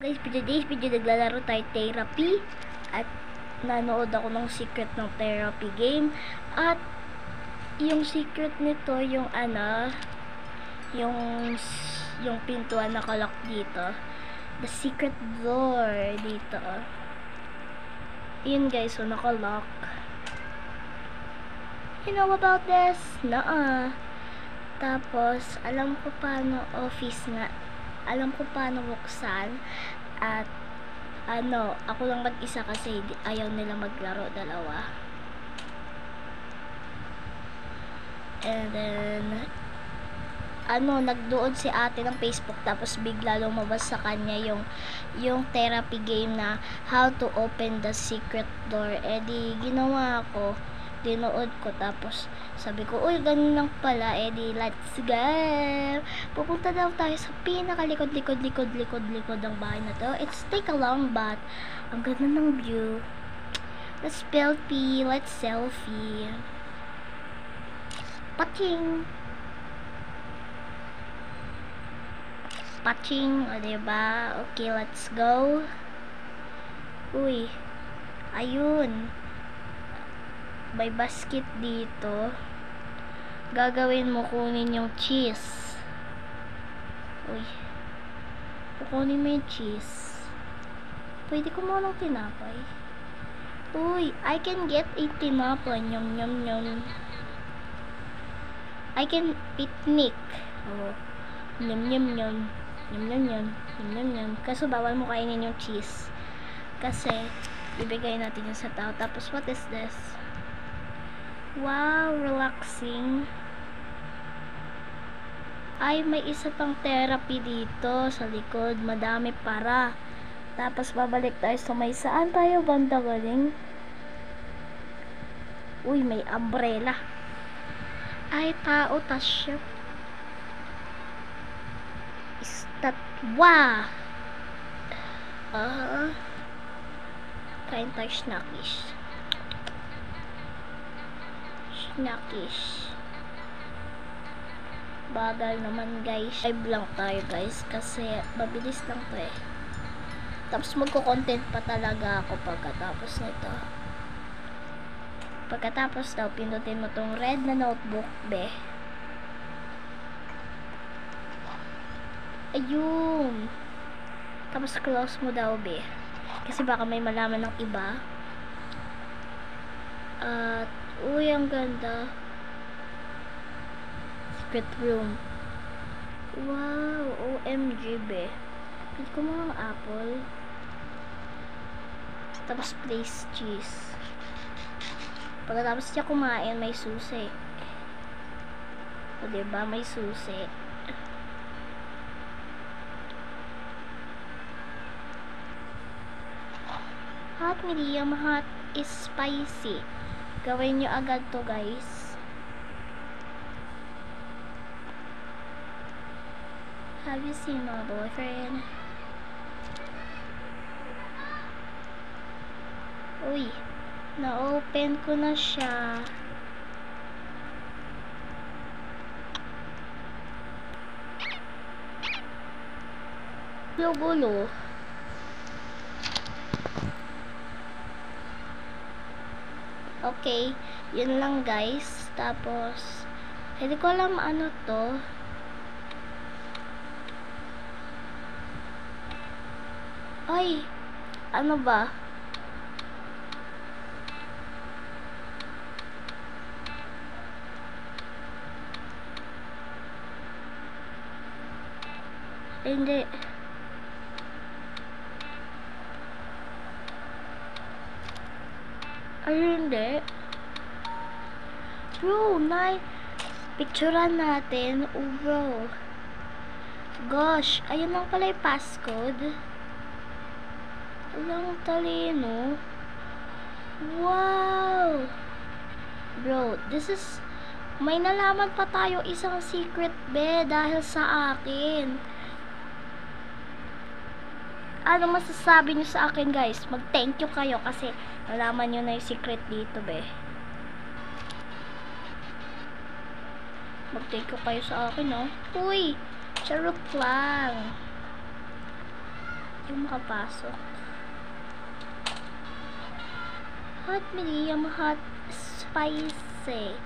Guys, today's video naglalaro tayo therapy at nanood ako ng secret ng therapy game at yung secret nito yung yung pintuan nakalock dito, the secret door dito. Yun guys, so nakalock. You know about this? Naa. Tapos alam ko paano office nga, alam ko paano buksan. At ako lang mag-isa kasi ayaw nila maglaro dalawa. And then nagdoon si ate ng Facebook, tapos bigla lumabas sa kanya yung therapy game na how to open the secret door. Di ginawa ko, dinood ko, tapos sabi ko, uy, ganun lang pala. Di let's go. Pupunta daw tayo sa pinakalikod ng bahay na to. It's take a long but ang ganda ng view. Let's selfie, let's selfie. Patching. O diba? Okay, let's go. Uy, ayun, may basket dito. Gagawin mo, kunin yung cheese. Uy, kukunin mo yung cheese. Pwede ko mo ng tinapay. Uy, I can get a tinapay. Nyam nyam nyam. I can picnic. Oh, nyam nyam nyam. Nyam nyam nyam. Nyam nyam nyam. Kaso bawal mo kainin yung cheese kasi bibigay natin yun sa tao. Tapos what is this? Wow, relaxing. Ay, may isa pang therapy dito sa likod. Madami para. Tapos babalik tayo sa may saan tayo banda galing. Uy, may umbrella. Ay, tao, tasyo. Estatwa. Kain tayo snackies. Bagal naman guys. Live lang tayo guys kasi mabilis lang to eh. Tapos magko-content pa talaga ako pagkatapos nito. Pagkatapos daw, pindutin mo tong red na notebook, be. Ayun. Tapos close mo daw, be. Kasi baka may malaman ng iba. At uy, ang ganda. Secret room. Wow, OMG, be. Pili ko mga apple. Tapos place cheese. Pagkatapos siya kumain, may susi. O diba, may susi. Hot, medium, hot is spicy. Gawin nyo agad to guys. Have you seen my boyfriend? Uy, na-open ko na siya. Gulo. Okay, yun lang guys. Tapos hindi ko alam ano to. Ay, ano ba? Hindi. Ay, hindi. Bro, picturean natin. Oh, bro. Gosh, ayun lang pala yung passcode. Walang talino. Wow! Bro, this is... May nalaman pa tayo isang secret, be, dahil sa akin. Ano masasabi nyo sa akin, guys? Mag-thank you kayo kasi nalaman nyo na yung secret dito, be. Mag-thank you kayo sa akin, no? Uy! Charot lang. yung makapasok. Hot medium, hot spicy.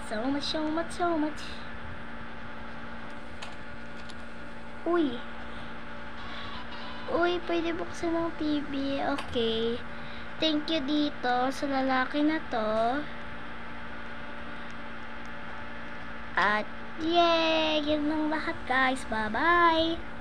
So much, so much, so much. Uy. Uy, pwede buksan ng TV. Okay. Thank you dito sa lalaki na to. At, yay! Yun lang lahat, guys. Bye-bye!